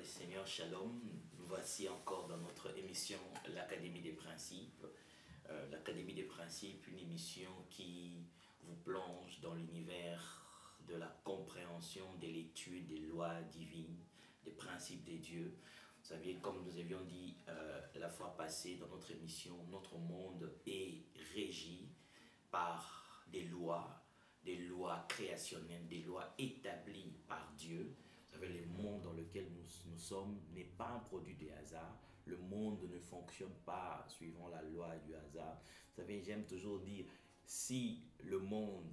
le Seigneur, Shalom. Nous voici encore dans notre émission l'Académie des Principes. L'Académie des Principes, une émission qui vous plonge dans l'univers de la compréhension, de l'étude des lois divines, des principes des dieux. Vous savez, comme nous avions dit la fois passée dans notre émission, notre monde est régi par des lois créationnelles, des lois établies par Dieu. Vous savez, le monde dans lequel nous sommes n'est pas un produit du hasard. Le monde ne fonctionne pas suivant la loi du hasard. Vous savez, j'aime toujours dire, si le monde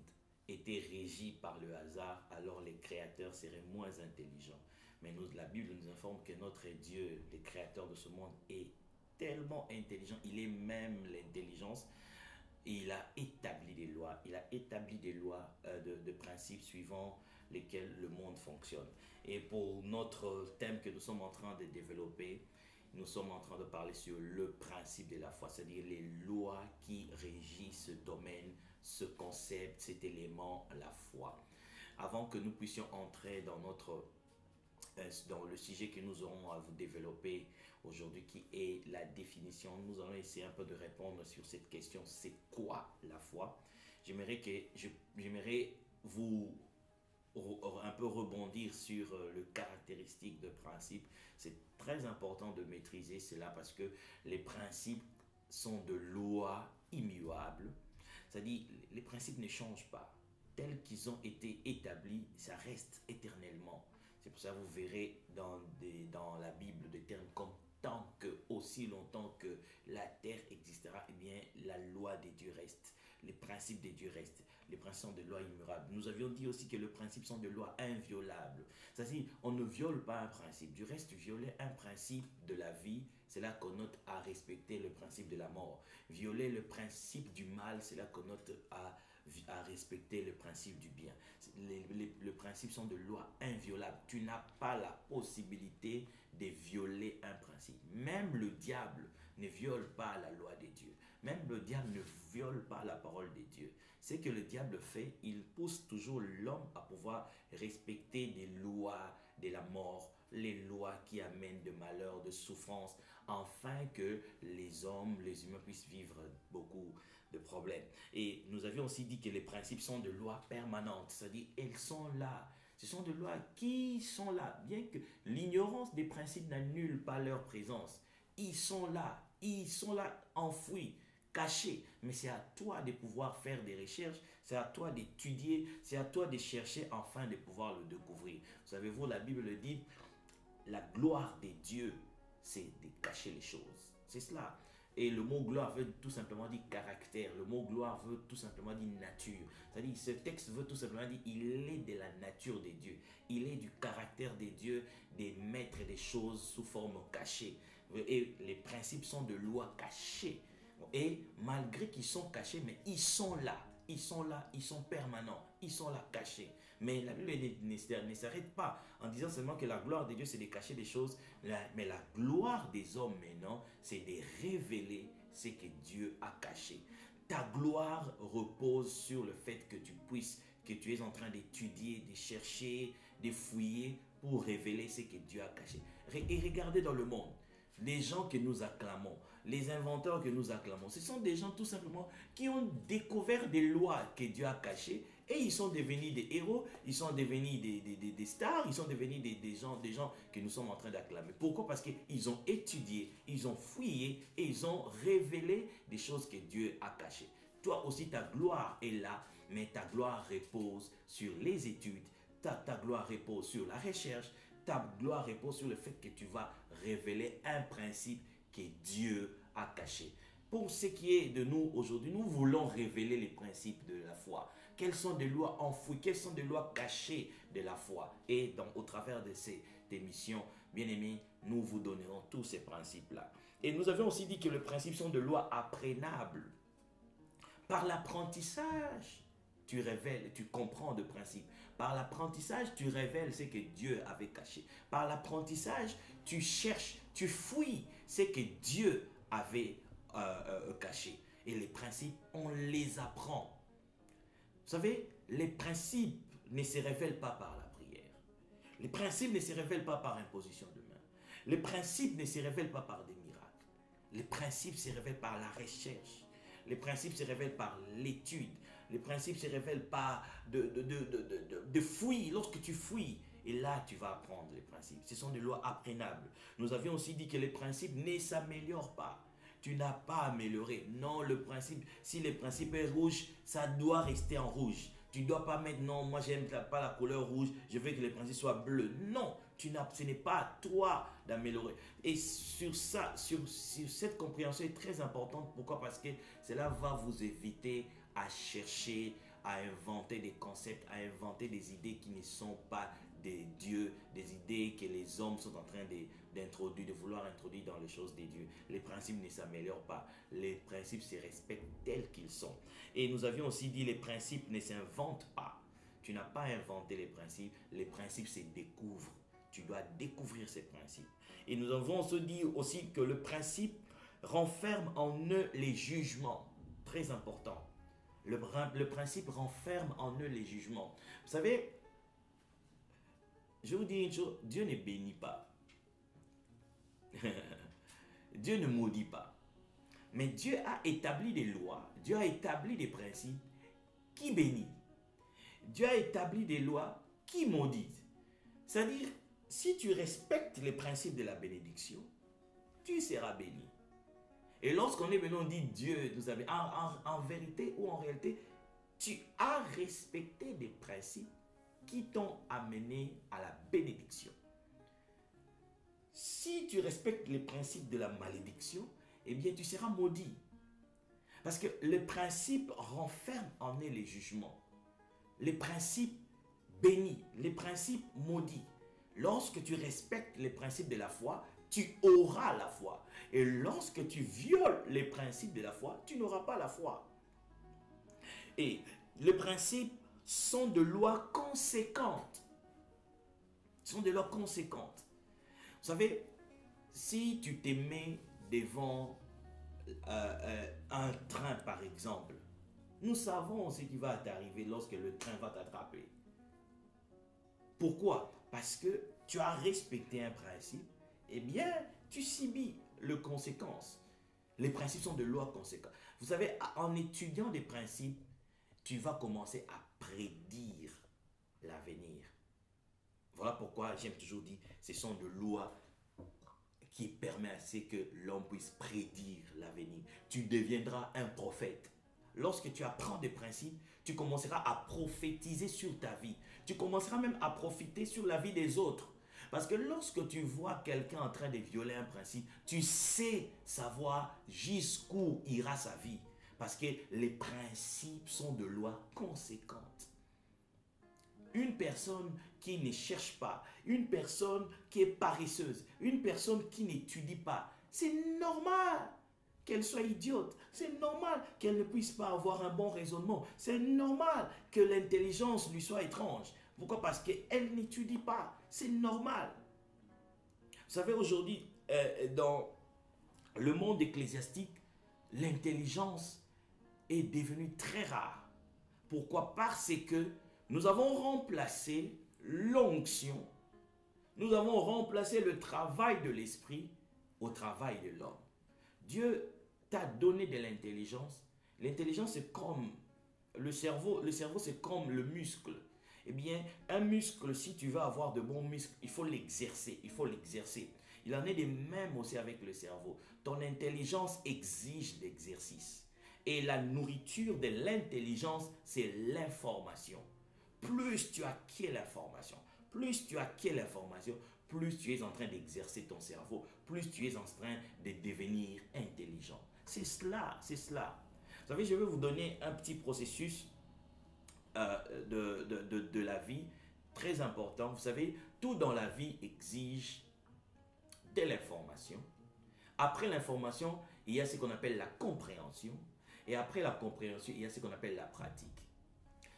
était régi par le hasard, alors les créateurs seraient moins intelligents. Mais la Bible nous informe que notre Dieu, le créateur de ce monde, est tellement intelligent. Il est même l'intelligence. Il a établi des lois. Il a établi des lois de principes suivant lesquels le monde fonctionne. Et pour notre thème que nous sommes en train de développer, nous sommes en train de parler sur le principe de la foi, c'est-à-dire les lois qui régissent ce domaine, ce concept, cet élément, la foi. Avant que nous puissions entrer dans le sujet que nous aurons à vous développer aujourd'hui, qui est la définition, nous allons essayer un peu de répondre sur cette question, c'est quoi la foi? J'aimerais vous un peu rebondir sur le caractéristique de principe. C'est très important de maîtriser cela parce que les principes sont de lois immuables, c'est-à-dire les principes ne changent pas. Tels qu'ils ont été établis, ça reste éternellement. C'est pour ça que vous verrez dans la Bible des termes comme tant que, aussi longtemps que la terre existera, eh bien la loi des dieux reste, les principes des dieux restent, les principes sont des lois immuables. Nous avions dit aussi que les principes sont des lois inviolables. C'est-à-dire, on ne viole pas un principe. Du reste, violer un principe de la vie, c'est là qu'on note à respecter le principe de la mort. Violer le principe du mal, c'est là qu'on note à respecter le principe du bien. Les principes sont de lois inviolables. Tu n'as pas la possibilité de violer un principe. Même le diable ne viole pas la loi de Dieu. Même le diable ne viole pas la parole de Dieu. Ce que le diable fait, il pousse toujours l'homme à pouvoir respecter des lois de la mort, les lois qui amènent de malheur, de souffrance, afin que les humains puissent vivre beaucoup de problèmes. Et nous avions aussi dit que les principes sont de lois permanentes, c'est-à-dire elles sont là. Ce sont des lois qui sont là, bien que l'ignorance des principes n'annule pas leur présence. Ils sont là enfouis, cachés. Mais c'est à toi de pouvoir faire des recherches, c'est à toi d'étudier, c'est à toi de chercher afin de pouvoir le découvrir. Vous savez-vous, la Bible le dit, la gloire des dieux, c'est de cacher les choses. C'est cela. Et le mot gloire veut tout simplement dire caractère. Le mot gloire veut tout simplement dire nature. C'est-à-dire, ce texte veut tout simplement dire il est de la nature des dieux. Il est du caractère des dieux, des maîtres des choses sous forme cachée. Et les principes sont de lois cachées. Et malgré qu'ils sont cachés, mais ils sont là. Ils sont là, ils sont permanents, ils sont là cachés. Mais la Bible ne s'arrête pas en disant seulement que la gloire de Dieu, c'est de cacher des choses. Mais la gloire des hommes maintenant, c'est de révéler ce que Dieu a caché. Ta gloire repose sur le fait que tu es en train d'étudier, de chercher, de fouiller pour révéler ce que Dieu a caché. Et regardez dans le monde. Les gens que nous acclamons, les inventeurs que nous acclamons, ce sont des gens tout simplement qui ont découvert des lois que Dieu a cachées et ils sont devenus des héros, ils sont devenus des stars, ils sont devenus des gens que nous sommes en train d'acclamer. Pourquoi? Parce qu'ils ont étudié, ils ont fouillé et ils ont révélé des choses que Dieu a cachées. Toi aussi, ta gloire est là, mais ta gloire repose sur les études, ta gloire repose sur la recherche, ta gloire repose sur le fait que tu vas révéler un principe que Dieu a caché. Pour ce qui est de nous aujourd'hui, nous voulons révéler les principes de la foi. Quelles sont des lois enfouies, quelles sont des lois cachées de la foi? Et au travers de cette émission, bien aimés, nous vous donnerons tous ces principes-là. Et nous avions aussi dit que les principes sont de lois apprenables. Par l'apprentissage, tu révèles, tu comprends de principe. Par l'apprentissage, tu révèles ce que Dieu avait caché. Par l'apprentissage, tu cherches, tu fouilles ce que Dieu avait caché. Et les principes, on les apprend. Vous savez, les principes ne se révèlent pas par la prière. Les principes ne se révèlent pas par imposition de main. Les principes ne se révèlent pas par des miracles. Les principes se révèlent par la recherche. Les principes se révèlent par l'étude. Les principes se révèlent par de fouilles. Lorsque tu fouilles, et là, tu vas apprendre les principes. Ce sont des lois apprenables. Nous avions aussi dit que les principes ne s'améliorent pas. Tu n'as pas amélioré. Non, le principe, si le principe est rouge, ça doit rester en rouge. Tu ne dois pas mettre, non, moi j'aime pas la couleur rouge, je veux que les principes soient bleus. Non, ce n'est pas à toi d'améliorer. Et sur ça, sur cette compréhension est très importante. Pourquoi? Parce que cela va vous éviter à chercher, à inventer des concepts, à inventer des idées qui ne sont pas des dieux, des idées que les hommes sont en train d'introduire, de vouloir introduire dans les choses des dieux. Les principes ne s'améliorent pas. Les principes se respectent tels qu'ils sont. Et nous avions aussi dit les principes ne s'inventent pas. Tu n'as pas inventé les principes se découvrent. Tu dois découvrir ces principes. Et nous avons aussi dit aussi que le principe renferme en eux les jugements. Très important. Le principe renferme en eux les jugements. Vous savez, je vous dis une chose, Dieu ne bénit pas. Dieu ne maudit pas. Mais Dieu a établi des lois, Dieu a établi des principes qui bénissent. Dieu a établi des lois qui maudissent. C'est-à-dire, si tu respectes les principes de la bénédiction, tu seras béni. Et lorsqu'on est venu, on dit Dieu nous a béni. En vérité ou en réalité, tu as respecté des principes qui t'ont amené à la bénédiction. Si tu respectes les principes de la malédiction, eh bien tu seras maudit. Parce que les principes renferment en eux les jugements. Les principes bénis, les principes maudits. Lorsque tu respectes les principes de la foi, tu auras la foi. Et lorsque tu violes les principes de la foi, tu n'auras pas la foi. Et les principes sont de lois conséquentes. Sont des lois conséquentes. Vous savez, si tu te mets devant un train par exemple, nous savons ce qui va t'arriver lorsque le train va t'attraper. Pourquoi? Parce que tu as respecté un principe, eh bien, tu subis les conséquences. Les principes sont de lois conséquentes. Vous savez, en étudiant des principes, tu vas commencer à prédire l'avenir. Voilà pourquoi j'aime toujours dire, ce sont des lois qui permettent à ce que l'homme puisse prédire l'avenir. Tu deviendras un prophète. Lorsque tu apprends des principes, tu commenceras à prophétiser sur ta vie. Tu commenceras même à profiter sur la vie des autres. Parce que lorsque tu vois quelqu'un en train de violer un principe, tu sais savoir jusqu'où ira sa vie. Parce que les principes sont de lois conséquentes. Une personne qui ne cherche pas, une personne qui est paresseuse, une personne qui n'étudie pas, c'est normal qu'elle soit idiote. C'est normal qu'elle ne puisse pas avoir un bon raisonnement. C'est normal que l'intelligence lui soit étrange. Pourquoi? Parce qu'elle n'étudie pas. C'est normal. Vous savez, aujourd'hui, dans le monde ecclésiastique, l'intelligence est devenue très rare. Pourquoi? Parce que nous avons remplacé l'onction, nous avons remplacé le travail de l'esprit au travail de l'homme. Dieu t'a donné de l'intelligence. L'intelligence, c'est comme le cerveau. Le cerveau, c'est comme le muscle. Eh bien, un muscle, si tu veux avoir de bons muscles, il faut l'exercer. Il faut l'exercer. Il en est de même aussi avec le cerveau. Ton intelligence exige l'exercice. Et la nourriture de l'intelligence, c'est l'information. Plus tu acquiers l'information, plus tu es en train d'exercer ton cerveau, plus tu es en train de devenir intelligent. C'est cela, c'est cela. Vous savez, je vais vous donner un petit processus de la vie très important. Vous savez, tout dans la vie exige de l'information. Après l'information, il y a ce qu'on appelle la compréhension. Et après la compréhension, il y a ce qu'on appelle la pratique.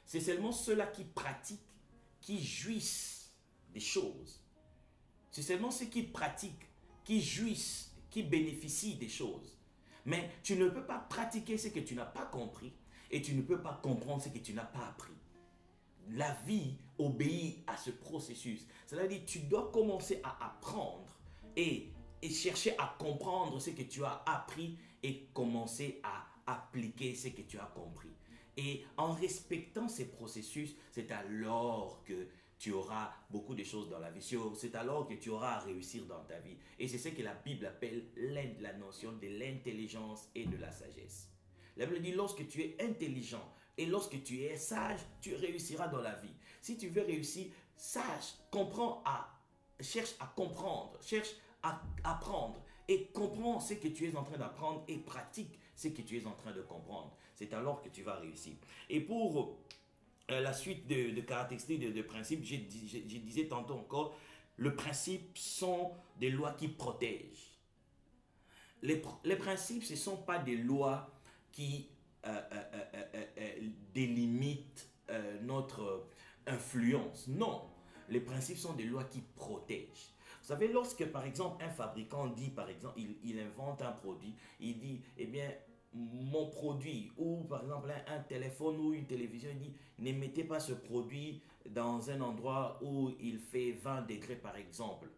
C'est seulement ceux-là qui pratiquent, qui jouissent des choses. C'est seulement ceux qui pratiquent, qui jouissent, qui bénéficient des choses. Mais tu ne peux pas pratiquer ce que tu n'as pas compris et tu ne peux pas comprendre ce que tu n'as pas appris. La vie obéit à ce processus. C'est-à-dire que tu dois commencer à apprendre et chercher à comprendre ce que tu as appris et commencer à appliquer ce que tu as compris. Et en respectant ces processus, c'est alors que tu auras beaucoup de choses dans la vie. C'est alors que tu auras à réussir dans ta vie. Et c'est ce que la Bible appelle la notion de l'intelligence et de la sagesse. La Bible dit, lorsque tu es intelligent et lorsque tu es sage, tu réussiras dans la vie. Si tu veux réussir, sage, cherche à comprendre, cherche à apprendre et comprends ce que tu es en train d'apprendre et pratique ce que tu es en train de comprendre. C'est alors que tu vas réussir. Et pour la suite de caractéristiques, de principes, je disais tantôt encore, le principe sont des lois qui protègent. Les principes, ce ne sont pas des lois qui délimitent notre influence. Non, les principes sont des lois qui protègent. Vous savez, lorsque par exemple un fabricant dit, par exemple, il invente un produit, il dit, eh bien, mon produit, ou par exemple un téléphone ou une télévision, il dit, ne mettez pas ce produit dans un endroit où il fait 20 degrés par exemple.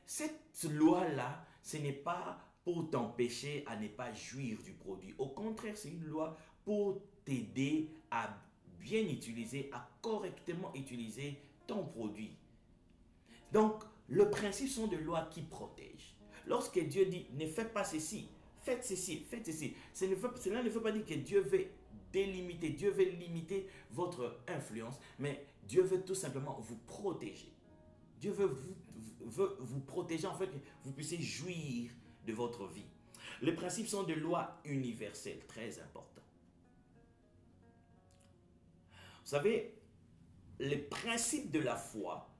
Cette loi-là, ce n'est pas pour t'empêcher à ne pas jouir du produit. Au contraire, c'est une loi pour t'aider à bien utiliser, à correctement utiliser ton produit. Donc, le principe sont des lois qui protègent. Lorsque Dieu dit, ne faites pas ceci, faites ceci, faites ceci, cela ne veut pas dire que Dieu veut délimiter, Dieu veut limiter votre influence, mais Dieu veut tout simplement vous protéger. Dieu veut vous protéger, en fait, que vous puissiez jouir de votre vie. Les principes sont des lois universelles, très importants. Vous savez, les principes de la foi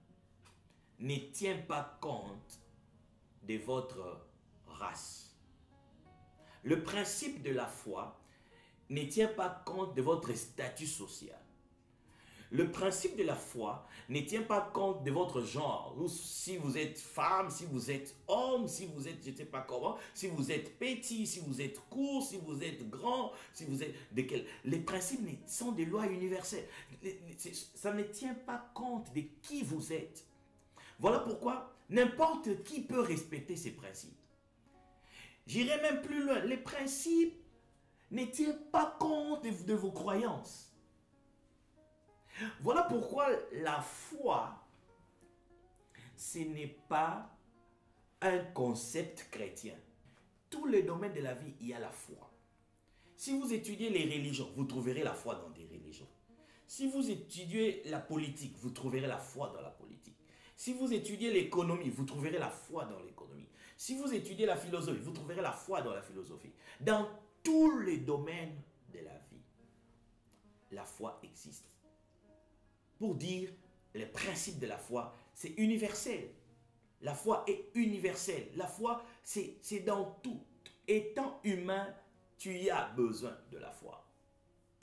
ne tiennent pas compte de votre race. Le principe de la foi ne tient pas compte de votre statut social. Le principe de la foi ne tient pas compte de votre genre. Ou si vous êtes femme, si vous êtes homme, si vous êtes je ne sais pas comment, si vous êtes petit, si vous êtes court, si vous êtes grand, si vous êtes de quel. Les principes sont des lois universelles. Ça ne tient pas compte de qui vous êtes. Voilà pourquoi n'importe qui peut respecter ces principes. J'irai même plus loin. Les principes ne tiennent pas compte de vos croyances. Voilà pourquoi la foi, ce n'est pas un concept chrétien. Tous les domaines de la vie, il y a la foi. Si vous étudiez les religions, vous trouverez la foi dans des religions. Si vous étudiez la politique, vous trouverez la foi dans la politique. Si vous étudiez l'économie, vous trouverez la foi dans l'économie. Si vous étudiez la philosophie, vous trouverez la foi dans la philosophie. Dans tous les domaines de la vie, la foi existe. Pour dire les principes de la foi, c'est universel. La foi est universelle. La foi, c'est dans tout. Étant humain, tu y as besoin de la foi.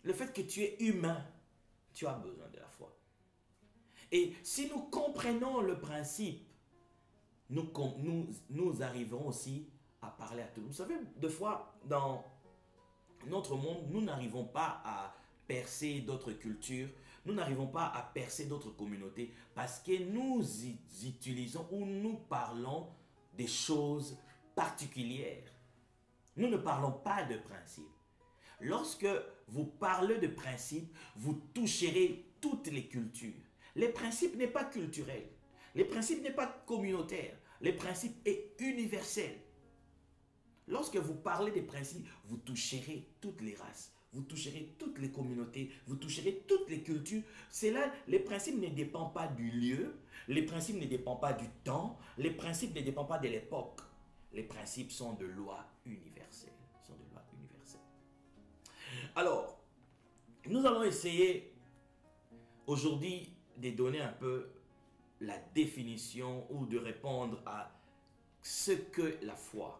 Le fait que tu es humain, tu as besoin de la foi. Et si nous comprenons le principe, nous arriverons aussi à parler à tout. Vous savez, des fois, dans notre monde, nous n'arrivons pas à percer d'autres cultures, nous n'arrivons pas à percer d'autres communautés parce que nous utilisons ou nous parlons des choses particulières. Nous ne parlons pas de principes. Lorsque vous parlez de principes, vous toucherez toutes les cultures. Les principes n'est pas culturel. Les principes n'est pas communautaire. Les principes est universel. Lorsque vous parlez des principes, vous toucherez toutes les races. Vous toucherez toutes les communautés, vous toucherez toutes les cultures. C'est là, les principes ne dépendent pas du lieu, les principes ne dépendent pas du temps, les principes ne dépendent pas de l'époque. Les principes sont de lois universelles. Alors, nous allons essayer aujourd'hui de donner un peu la définition ou de répondre à ce que la foi.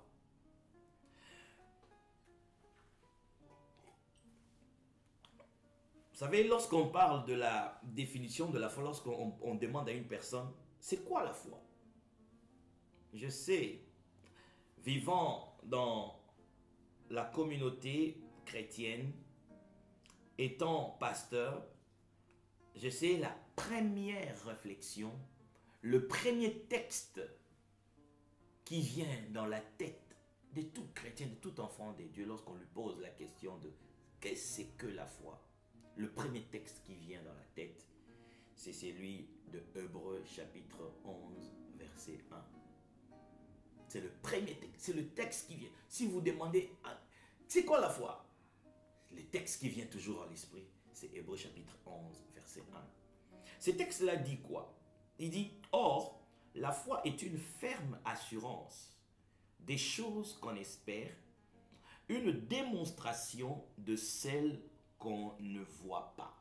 Vous savez, lorsqu'on parle de la définition de la foi, lorsqu'on demande à une personne, c'est quoi la foi? Je sais, vivant dans la communauté chrétienne, étant pasteur, je sais la première réflexion, le premier texte qui vient dans la tête de tout chrétien, de tout enfant de Dieu, lorsqu'on lui pose la question de qu'est-ce que c'est que la foi, le premier texte qui vient dans la tête, c'est celui de Hébreux chapitre 11, verset 1. C'est le premier texte, c'est le texte qui vient. Si vous demandez, c'est quoi la foi? Le texte qui vient toujours à l'esprit, c'est Hébreux chapitre 11, verset 1. Ce texte-là dit quoi? Il dit, or, la foi est une ferme assurance des choses qu'on espère, une démonstration de celles qu'on ne voit pas.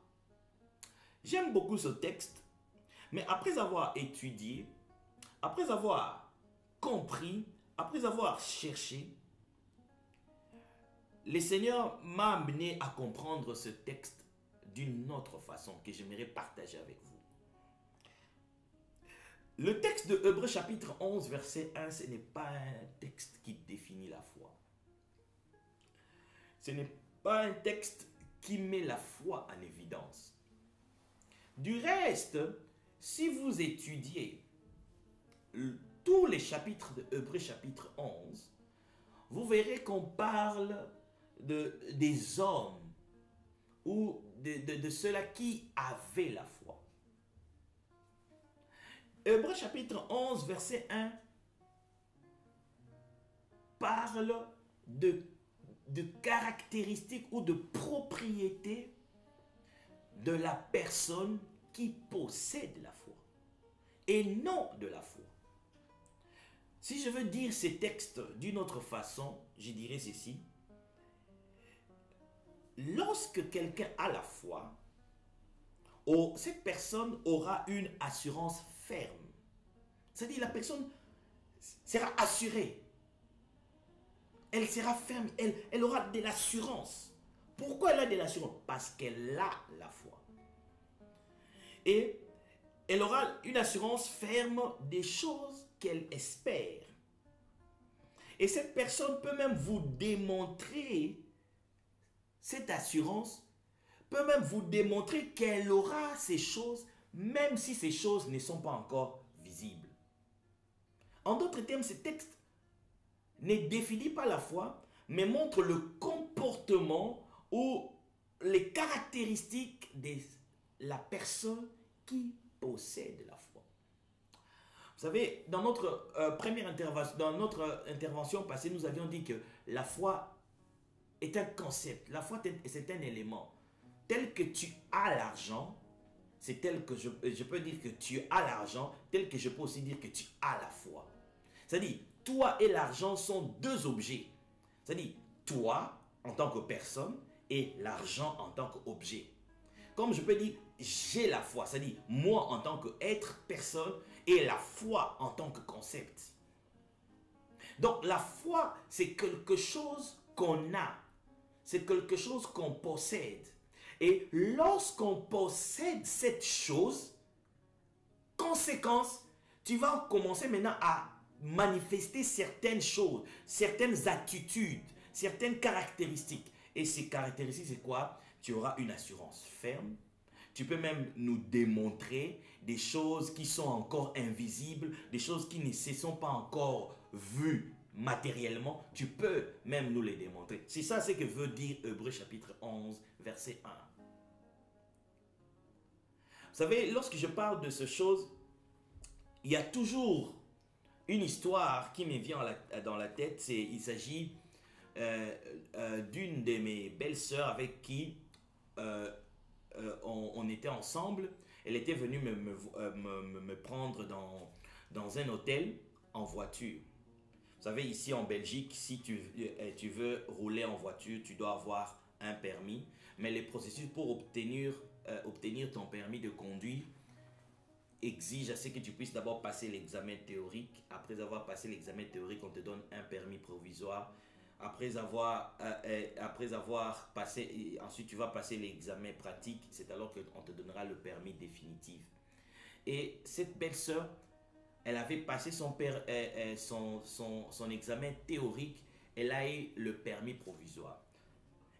J'aime beaucoup ce texte, mais après avoir étudié, après avoir compris, après avoir cherché, le Seigneur m'a amené à comprendre ce texte d'une autre façon que j'aimerais partager avec vous. Le texte de Hébreux chapitre 11 verset 1, ce n'est pas un texte qui définit la foi. Ce n'est pas un texte qui met la foi en évidence. Du reste, si vous étudiez tous les chapitres de Hébreux chapitre 11, vous verrez qu'on parle des hommes ou de ceux-là qui avaient la foi. Hébreux chapitre 11, verset 1 parle de caractéristiques ou de propriétés de la personne qui possède la foi et non de la foi. Si je veux dire ces textes d'une autre façon, je dirais ceci. Lorsque quelqu'un a la foi, cette personne aura une assurance ferme. C'est-à-dire la personne sera assurée. Elle sera ferme. Elle aura de l'assurance. Pourquoi elle a de l'assurance? Parce qu'elle a la foi. Et elle aura une assurance ferme des choses qu'elle espère. Et cette personne peut même vous démontrer, cette assurance peut même vous démontrer qu'elle aura ces choses, même si ces choses ne sont pas encore visibles. En d'autres termes, ce texte ne définit pas la foi, mais montre le comportement ou les caractéristiques de la personne qui possède la foi. Vous savez, dans notre intervention passée, nous avions dit que la foi est un concept. La foi, c'est un élément. Tel que tu as l'argent, c'est tel que je peux dire que tu as l'argent, tel que je peux aussi dire que tu as la foi. C'est-à-dire, toi et l'argent sont deux objets. C'est-à-dire, toi en tant que personne et l'argent en tant qu'objet. Comme je peux dire, j'ai la foi, c'est-à-dire moi en tant qu'être, personne, et la foi en tant que concept. Donc la foi, c'est quelque chose qu'on a, c'est quelque chose qu'on possède. Et lorsqu'on possède cette chose, conséquence, tu vas commencer maintenant à manifester certaines choses, certaines attitudes, certaines caractéristiques. Et ces caractéristiques, c'est quoi? Tu auras une assurance ferme. Tu peux même nous démontrer des choses qui sont encore invisibles, des choses qui ne se sont pas encore vues matériellement. Tu peux même nous les démontrer. C'est ça ce que veut dire Hébreux chapitre 11, verset 1. Vous savez, lorsque je parle de ces choses, il y a toujours une histoire qui me vient dans la tête. Il s'agit d'une de mes belles-sœurs avec qui on était ensemble. Elle était venue me prendre dans un hôtel en voiture. Vous savez, ici en Belgique, si tu veux rouler en voiture, tu dois avoir un permis. Mais les processus pour obtenir ton permis de conduire exige à ce que tu puisses d'abord passer l'examen théorique. Après avoir passé l'examen théorique, on te donne un permis provisoire. Après avoir passé, ensuite tu vas passer l'examen pratique. C'est alors qu'on te donnera le permis définitif. Et cette belle-sœur, elle avait passé son examen théorique. Elle a eu le permis provisoire.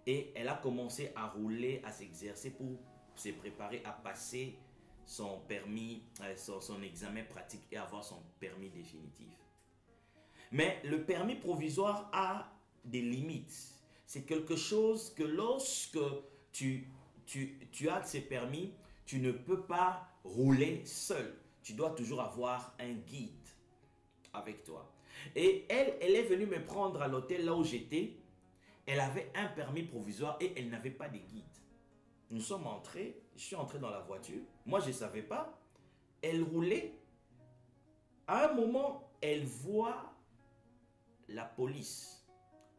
Et elle a commencé à rouler, à s'exercer pour se préparer à passer son permis, son examen pratique et avoir son permis définitif. Mais le permis provisoire a des limites. C'est quelque chose que lorsque tu as ces permis, tu ne peux pas rouler seul. Tu dois toujours avoir un guide avec toi. Et elle est venue me prendre à l'hôtel là où j'étais. Elle avait un permis provisoire et elle n'avait pas de guide. Nous sommes entrés, je suis entré dans la voiture. Moi, je ne savais pas. Elle roulait. À un moment, elle voit la police.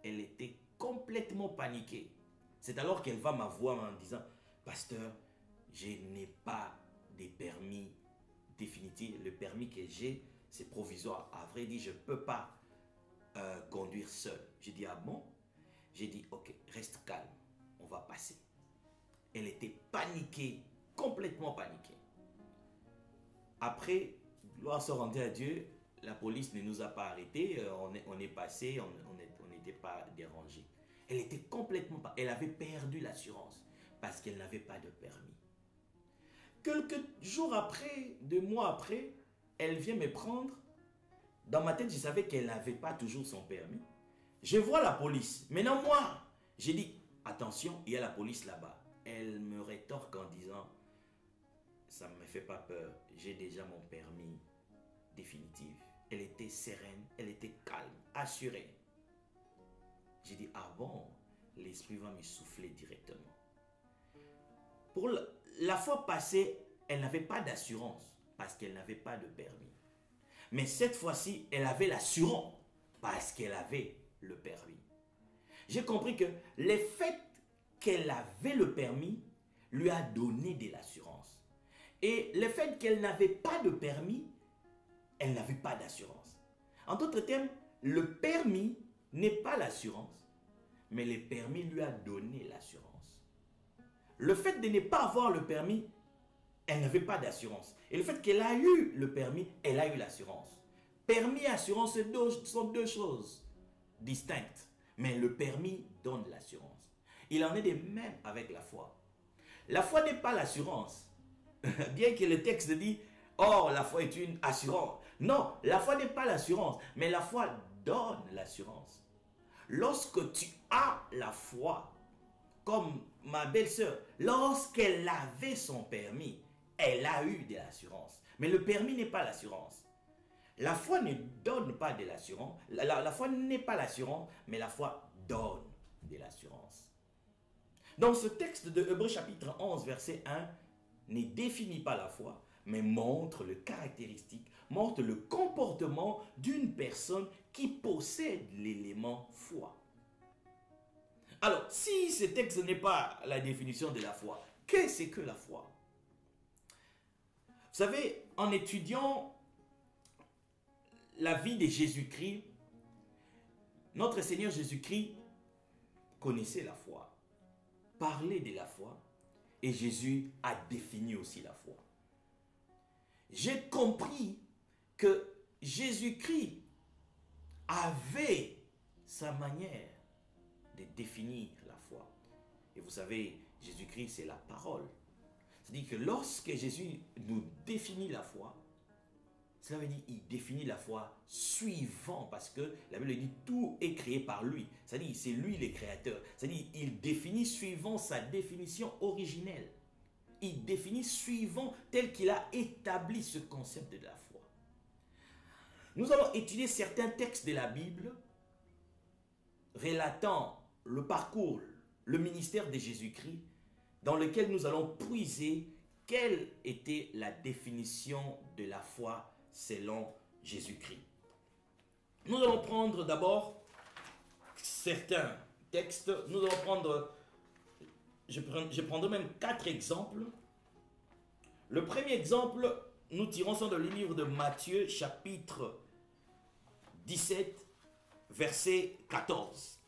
Elle était complètement paniquée. C'est alors qu'elle va m'avoir en disant, pasteur, je n'ai pas de permis définitif. Le permis que j'ai, c'est provisoire. À vrai dire, je ne peux pas conduire seul. J'ai dit, ah bon? J'ai dit, ok, reste calme, on va passer. Elle était paniquée, complètement paniquée. Après, gloire soit rendue à Dieu, la police ne nous a pas arrêtés, on est passé, on n'était pas dérangé. Elle était complètement pas, elle avait perdu l'assurance parce qu'elle n'avait pas de permis. Quelques jours après, 2 mois après, elle vient me prendre. Dans ma tête, je savais qu'elle n'avait pas toujours son permis. Je vois la police. Maintenant, moi, j'ai dit, attention, il y a la police là-bas. Elle me rétorque en disant, ça ne me fait pas peur, j'ai déjà mon permis définitif. Elle était sereine, elle était calme, assurée. J'ai dit, ah bon, l'esprit va me souffler directement. Pour la fois passée, elle n'avait pas d'assurance parce qu'elle n'avait pas de permis. Mais cette fois-ci, elle avait l'assurance parce qu'elle avait le permis. J'ai compris que le fait qu'elle avait le permis lui a donné de l'assurance. Et le fait qu'elle n'avait pas de permis, elle n'avait pas d'assurance. En d'autres termes, le permis n'est pas l'assurance, mais le permis lui a donné l'assurance. Le fait de ne pas avoir le permis, elle n'avait pas d'assurance. Et le fait qu'elle a eu le permis, elle a eu l'assurance. Permis et assurance sont deux choses distinctes. Mais le permis donne l'assurance. Il en est de même avec la foi. La foi n'est pas l'assurance. Bien que le texte dit, oh, la foi est une assurance. Non, la foi n'est pas l'assurance, mais la foi donne l'assurance. Lorsque tu as la foi, comme ma belle-sœur, lorsqu'elle avait son permis, elle a eu de l'assurance. Mais le permis n'est pas l'assurance. La foi ne donne pas de l'assurance. La foi n'est pas l'assurance, mais la foi donne de l'assurance. Dans ce texte de Hébreux chapitre 11, verset 1, ne définit pas la foi, mais montre le caractéristique, montre le comportement d'une personne qui possède l'élément foi. Alors, si ce texte n'est pas la définition de la foi, qu'est-ce que la foi? Vous savez, en étudiant la vie de Jésus-Christ, notre Seigneur Jésus-Christ connaissait la foi, parlait de la foi, et Jésus a défini aussi la foi. J'ai compris que Jésus-Christ avait sa manière de définir la foi. Et vous savez, Jésus-Christ, c'est la parole. C'est-à-dire que lorsque Jésus nous définit la foi, cela veut dire qu'il définit la foi suivant, parce que la Bible dit tout est créé par lui. C'est-à-dire c'est lui le créateur. C'est-à-dire il définit suivant sa définition originelle. Il définit suivant tel qu'il a établi ce concept de la foi. Nous allons étudier certains textes de la Bible relatant le parcours, le ministère de Jésus-Christ, dans lequel nous allons puiser quelle était la définition de la foi selon Jésus-Christ. Nous allons prendre d'abord certains textes. Nous allons prendre, je prendrai même 4 exemples. Le premier exemple, nous tirons ça dans le livre de Matthieu, chapitre 17, verset 14.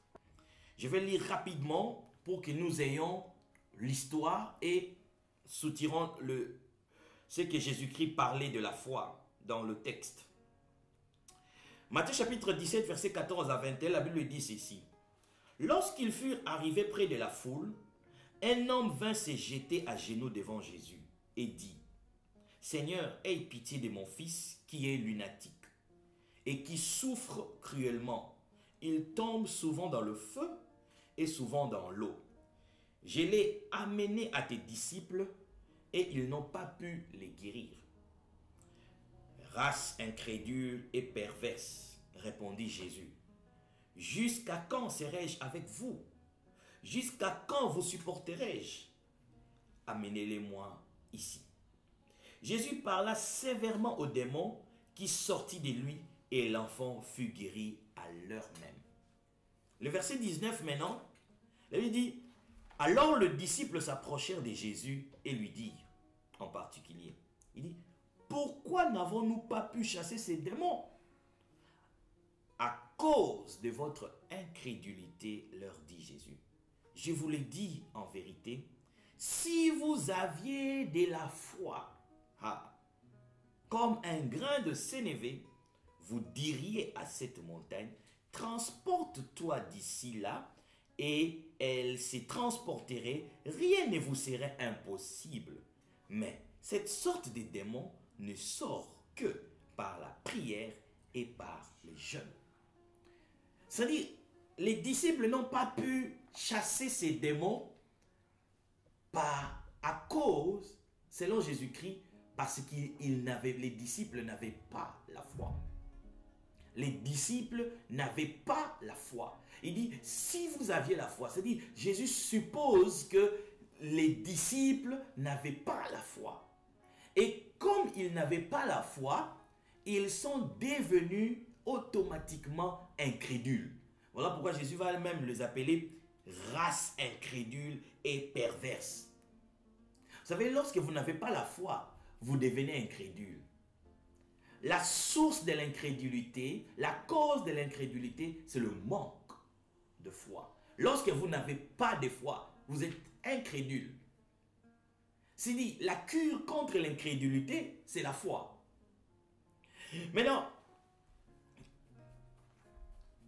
Je vais lire rapidement pour que nous ayons l'histoire et soutirons ce que Jésus-Christ parlait de la foi dans le texte. Matthieu chapitre 17, verset 14 à 21, la Bible dit ceci. Lorsqu'ils furent arrivés près de la foule, un homme vint se jeter à genoux devant Jésus et dit, Seigneur, aie pitié de mon fils qui est lunatique et qui souffrent cruellement. Ils tombent souvent dans le feu et souvent dans l'eau. Je l'ai amené à tes disciples et ils n'ont pas pu les guérir. Race incrédule et perverse, répondit Jésus. Jusqu'à quand serai-je avec vous? Jusqu'à quand vous supporterai-je? Amenez-les-moi ici. Jésus parla sévèrement au démon qui sortit de lui et l'enfant fut guéri à l'heure même. Le verset 19 maintenant, il dit, alors le disciple s'approchèrent de Jésus et lui dirent, en particulier, il dit, pourquoi n'avons-nous pas pu chasser ces démons? À cause de votre incrédulité, leur dit Jésus. Je vous le dis en vérité, si vous aviez de la foi, comme un grain de sénévé, vous diriez à cette montagne, transporte-toi d'ici là, et elle se transporterait, rien ne vous serait impossible. Mais cette sorte de démon ne sort que par la prière et par le jeûne. C'est-à-dire, les disciples n'ont pas pu chasser ces démons à cause, selon Jésus-Christ, parce que les disciples n'avaient pas la foi. Les disciples n'avaient pas la foi. Il dit, si vous aviez la foi, c'est-à-dire, Jésus suppose que les disciples n'avaient pas la foi. Et comme ils n'avaient pas la foi, ils sont devenus automatiquement incrédules. Voilà pourquoi Jésus va même les appeler race incrédule et perverse. Vous savez, lorsque vous n'avez pas la foi, vous devenez incrédule. La source de l'incrédulité, la cause de l'incrédulité, c'est le manque de foi. Lorsque vous n'avez pas de foi, vous êtes incrédule. C'est dit, la cure contre l'incrédulité, c'est la foi. Maintenant,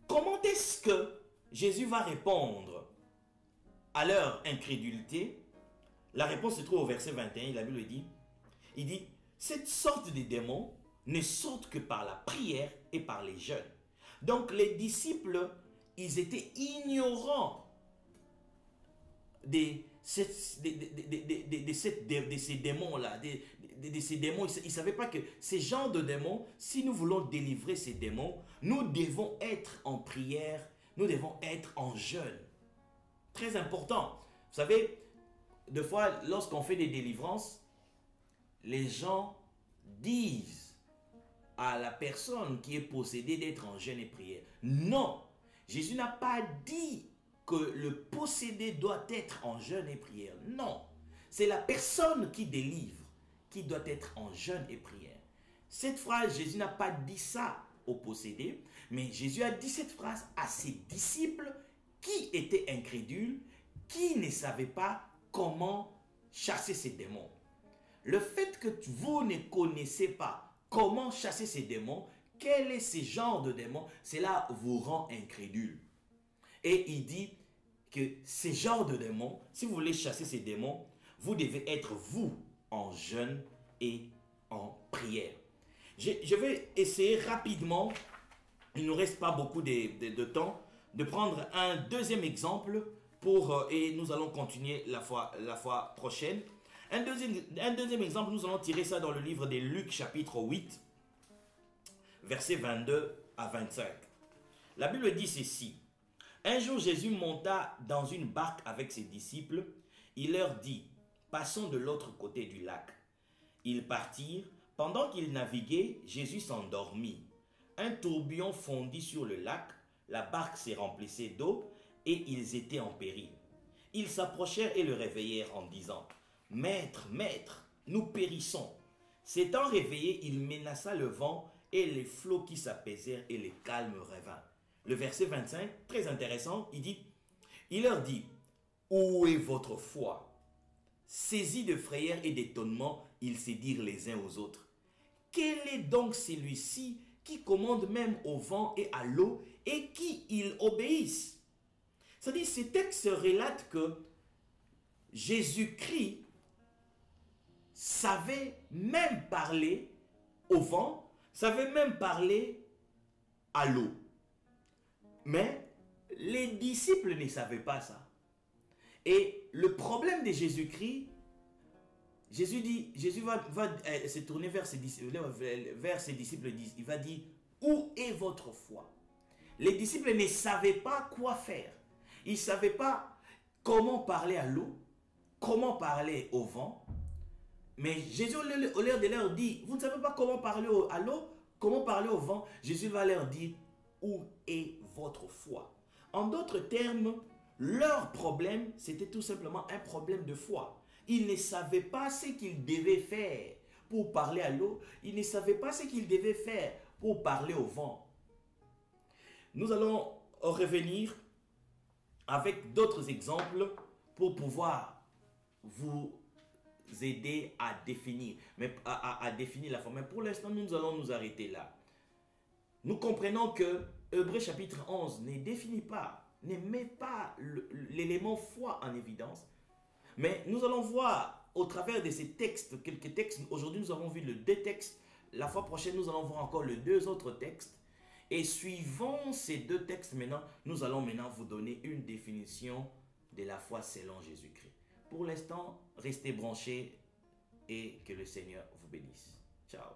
comment est-ce que Jésus va répondre à leur incrédulité? La réponse se trouve au verset 21, la Bible dit, il dit, cette sorte de démons ne sortent que par la prière et par les jeûnes. Donc les disciples, ils étaient ignorants de ces démons-là, de ces démons. Ils ne savaient pas que ces genres de démons, si nous voulons délivrer ces démons, nous devons être en prière, nous devons être en jeûne. Très important. Vous savez, des fois, lorsqu'on fait des délivrances, les gens disent à la personne qui est possédée d'être en jeûne et prière. Non, Jésus n'a pas dit que le possédé doit être en jeûne et prière. Non, c'est la personne qui délivre qui doit être en jeûne et prière. Cette phrase, Jésus n'a pas dit ça au possédé, mais Jésus a dit cette phrase à ses disciples qui étaient incrédules, qui ne savaient pas comment chasser ces démons. Le fait que vous ne connaissez pas comment chasser ces démons, quel est ce genre de démons, cela vous rend incrédule. Et il dit que ces genres de démons, si vous voulez chasser ces démons, vous devez être vous en jeûne et en prière. Je vais essayer rapidement, il ne nous reste pas beaucoup de temps, de prendre un deuxième exemple et nous allons continuer la fois prochaine. Un deuxième exemple, nous allons tirer ça dans le livre de Luc chapitre 8, versets 22 à 25. La Bible dit ceci. Un jour, Jésus monta dans une barque avec ses disciples. Il leur dit, passons de l'autre côté du lac. Ils partirent. Pendant qu'ils naviguaient, Jésus s'endormit. Un tourbillon fondit sur le lac. La barque s'est remplissée d'eau et ils étaient en péril. Ils s'approchèrent et le réveillèrent en disant, « Maître, maître, nous périssons. » S'étant réveillé, il menaça le vent et les flots qui s'apaisèrent et le calme revint. Le verset 25, très intéressant, il leur dit, « Où est votre foi ?» Saisis de frayeur et d'étonnement, ils se dirent les uns aux autres, « Quel est donc celui-ci qui commande même au vent et à l'eau et qui ils obéissent ?» C'est-à-dire, ce texte relate que Jésus-Christ savait même parler au vent, savait même parler à l'eau. Mais les disciples ne savaient pas ça. Et le problème de Jésus-Christ, Jésus va se tourner vers ses disciples, il va dire, où est votre foi? Les disciples ne savaient pas quoi faire. Ils ne savaient pas comment parler à l'eau, comment parler au vent. Mais Jésus, au lieu de leur dire, vous ne savez pas comment parler à l'eau, comment parler au vent, Jésus va leur dire, où est votre foi? En d'autres termes, leur problème, c'était tout simplement un problème de foi. Ils ne savaient pas ce qu'ils devaient faire pour parler à l'eau. Ils ne savaient pas ce qu'ils devaient faire pour parler au vent. Nous allons revenir avec d'autres exemples pour pouvoir vous aider à définir, à définir la foi. Mais pour l'instant, nous allons nous arrêter là. Nous comprenons que Hébreux chapitre 11 ne définit pas, ne met pas l'élément foi en évidence. Mais nous allons voir au travers de ces textes, quelques textes. Aujourd'hui, nous avons vu le 2 textes. La fois prochaine, nous allons voir encore les 2 autres textes. Et suivant ces 2 textes maintenant, nous allons maintenant vous donner une définition de la foi selon Jésus-Christ. Pour l'instant, restez branchés et que le Seigneur vous bénisse. Ciao.